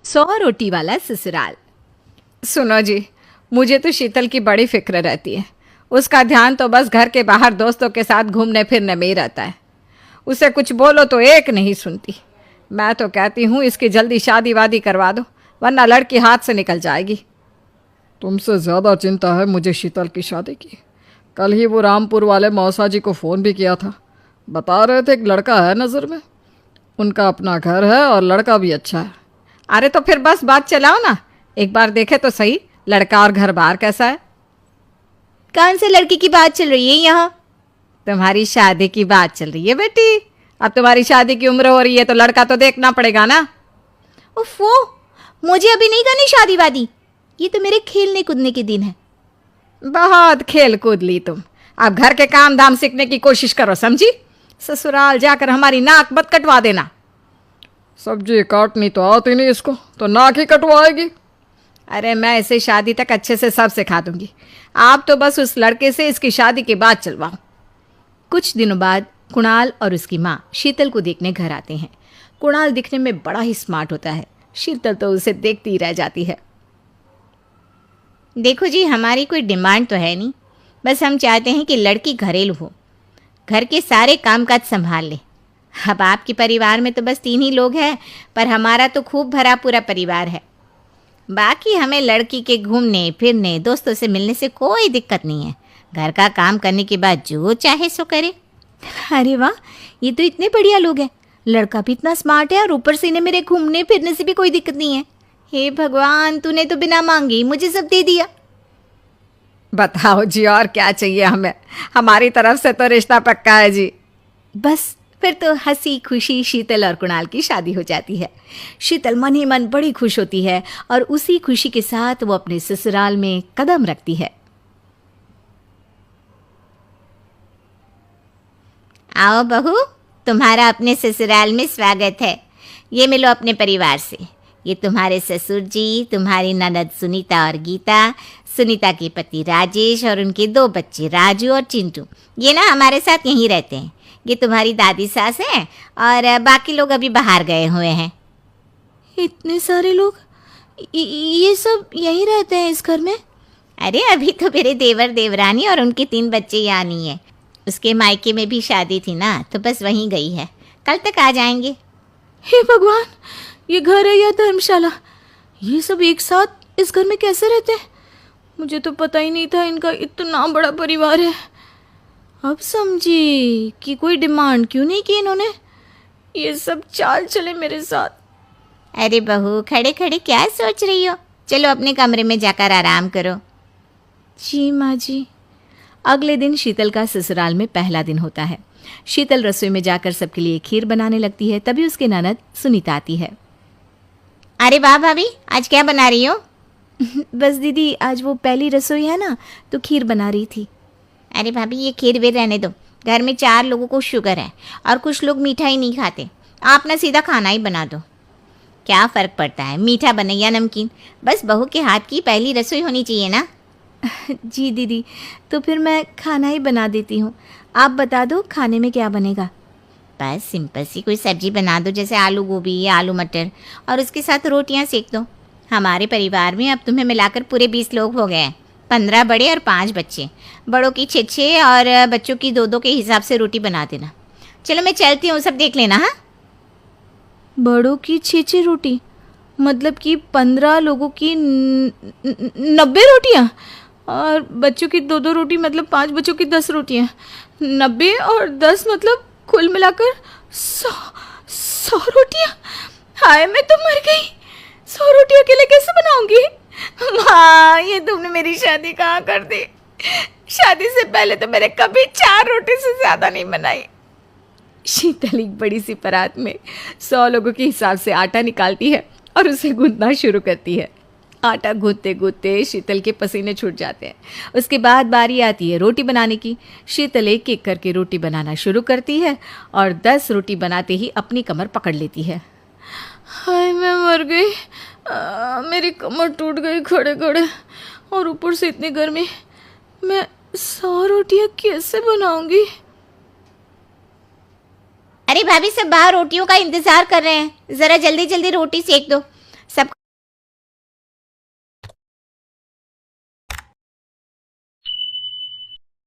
100 रोटी वाला ससुराल। सुनो जी, मुझे तो शीतल की बड़ी फिक्र रहती है। उसका ध्यान तो बस घर के बाहर दोस्तों के साथ घूमने फिरने में ही रहता है। उसे कुछ बोलो तो एक नहीं सुनती। मैं तो कहती हूँ इसकी जल्दी शादी वादी करवा दो, वरना लड़की हाथ से निकल जाएगी। तुमसे ज़्यादा चिंता है मुझे शीतल की शादी की। कल ही वो रामपुर वाले मौसा जी को फ़ोन भी किया था। बता रहे थे एक लड़का है नज़र में। उनका अपना घर है और लड़का भी अच्छा है। अरे तो फिर बस बात चलाओ ना, एक बार देखे तो सही लड़का और घर बार कैसा है। कौन से लड़की की बात चल रही है यहाँ? तुम्हारी शादी की बात चल रही है बेटी। अब तुम्हारी शादी की उम्र हो रही है तो लड़का तो देखना पड़ेगा ना। उफ़ो, मुझे अभी नहीं करनी शादी वादी। ये तो मेरे खेलने कूदने के दिन है। बहुत खेल कूद ली तुम। अब घर के काम धाम सीखने की कोशिश करो, समझी? ससुराल जाकर हमारी नाक मत कटवा देना। सब्जी काटनी तो आती नहीं इसको, तो नाक ही कटवाएगी। अरे मैं इसे शादी तक अच्छे से सब सिखा दूंगी। आप तो बस उस लड़के से इसकी शादी के बाद चलवाओ। कुछ दिनों बाद कुणाल और उसकी माँ शीतल को देखने घर आते हैं। कुणाल दिखने में बड़ा ही स्मार्ट होता है। शीतल तो उसे देखती ही रह जाती है। देखो जी, हमारी कोई डिमांड तो है नहीं, बस हम चाहते हैं कि लड़की घरेलू हो, घर के सारे कामकाज संभाल ले। अब आपके परिवार में तो बस 3 ही लोग हैं, पर हमारा तो खूब भरा पूरा परिवार है। बाकी हमें लड़की के घूमने फिरने दोस्तों से मिलने से कोई दिक्कत नहीं है। घर का काम करने के बाद जो चाहे सो करे। अरे वाह, ये तो इतने बढ़िया लोग हैं। लड़का भी इतना स्मार्ट है और ऊपर से इन्हें मेरे घूमने फिरने से भी कोई दिक्कत नहीं है। हे भगवान, तूने तो बिना मांगे ही मुझे सब दे दिया। बताओ जी, और क्या चाहिए हमें? हमारी तरफ से तो रिश्ता पक्का है जी। बस फिर तो हंसी खुशी शीतल और कुणाल की शादी हो जाती है। शीतल मन ही मन बड़ी खुश होती है और उसी खुशी के साथ वो अपने ससुराल में कदम रखती है। आओ बहू, तुम्हारा अपने ससुराल में स्वागत है। ये मिलो अपने परिवार से। ये तुम्हारे ससुर जी, तुम्हारी ननद सुनीता और गीता, सुनीता के पति राजेश और उनके 2 बच्चे राजू और चिंटू। ये ना हमारे साथ यहीं रहते हैं। ये तुम्हारी दादी सास है और बाकी लोग अभी बाहर गए हुए हैं। इतने सारे लोग, ये सब यहीं रहते हैं इस घर में? अरे अभी तो मेरे देवर देवरानी और उनके 3 बच्चे यहाँ नहीं है। उसके मायके में भी शादी थी ना, तो बस वहीं गई है। कल तक आ जाएंगे। हे भगवान, ये घर है या धर्मशाला? ये सब एक साथ इस घर में कैसे रहते हैं? मुझे तो पता ही नहीं था इनका इतना बड़ा परिवार है। अब समझी कि कोई डिमांड क्यों नहीं की इन्होंने। ये सब चाल चले मेरे साथ। अरे बहू, खड़े खड़े क्या सोच रही हो? चलो अपने कमरे में जाकर आराम करो। जी माँ जी। अगले दिन शीतल का ससुराल में पहला दिन होता है। शीतल रसोई में जाकर सबके लिए खीर बनाने लगती है। तभी उसके ननद सुनीता आती है। अरे वाह भाभी, आज क्या बना रही हो? बस दीदी, आज वो पहली रसोई है ना, तो खीर बना रही थी। अरे भाभी, ये खीर वीर रहने दो। घर में 4 लोगों को शुगर है और कुछ लोग मीठा ही नहीं खाते। आप ना सीधा खाना ही बना दो। क्या फ़र्क पड़ता है, मीठा बने या नमकीन? बस बहू के हाथ की पहली रसोई होनी चाहिए ना। जी दीदी, तो फिर मैं खाना ही बना देती हूँ। आप बता दो खाने में क्या बनेगा? बस सिंपल सी कोई सब्जी बना दो, जैसे आलू गोभी या आलू मटर, और उसके साथ रोटियां सेक दो। हमारे परिवार में अब तुम्हें मिलाकर पूरे 20 लोग हो गए हैं। 15 बड़े और 5 बच्चे। बड़ों की 6-6 और बच्चों की 2-2 के हिसाब से रोटी बना देना। चलो मैं चलती हूँ, सब देख लेना। हाँ, बड़ों की 6-6 रोटी मतलब कि 15 लोगों की 90 रोटियाँ, और बच्चों की 2-2 रोटी मतलब 5 बच्चों की 10 रोटियाँ। 90 और 10 मतलब कुल मिलाकर 100 रोटियाँ। हाय, मैं तो मर गई। 100 रोटी अकेले कैसे बनाऊंगी? माँ, ये तुमने मेरी शादी कहाँ कर दी? शादी से पहले तो मैंने कभी 4 रोटी से ज़्यादा नहीं बनाई। शीतल एक बड़ी सी परात में 100 लोगों के हिसाब से आटा निकालती है और उसे गूंथना शुरू करती है। आटा गूंथते गूंथते शीतल के पसीने छूट जाते हैं। उसके बाद बारी आती है रोटी बनाने की। शीतल एक एक करके रोटी बनाना शुरू करती है और 10 रोटी बनाते ही अपनी कमर पकड़ लेती है। हाय, मैं मर गई। मेरी कमर टूट गई खड़े खड़े, और ऊपर से इतनी गर्मी। मैं 100 रोटियाँ कैसे बनाऊंगी? अरे भाभी, सब बाहर रोटियों का इंतजार कर रहे हैं। ज़रा जल्दी जल्दी रोटी सेक दो।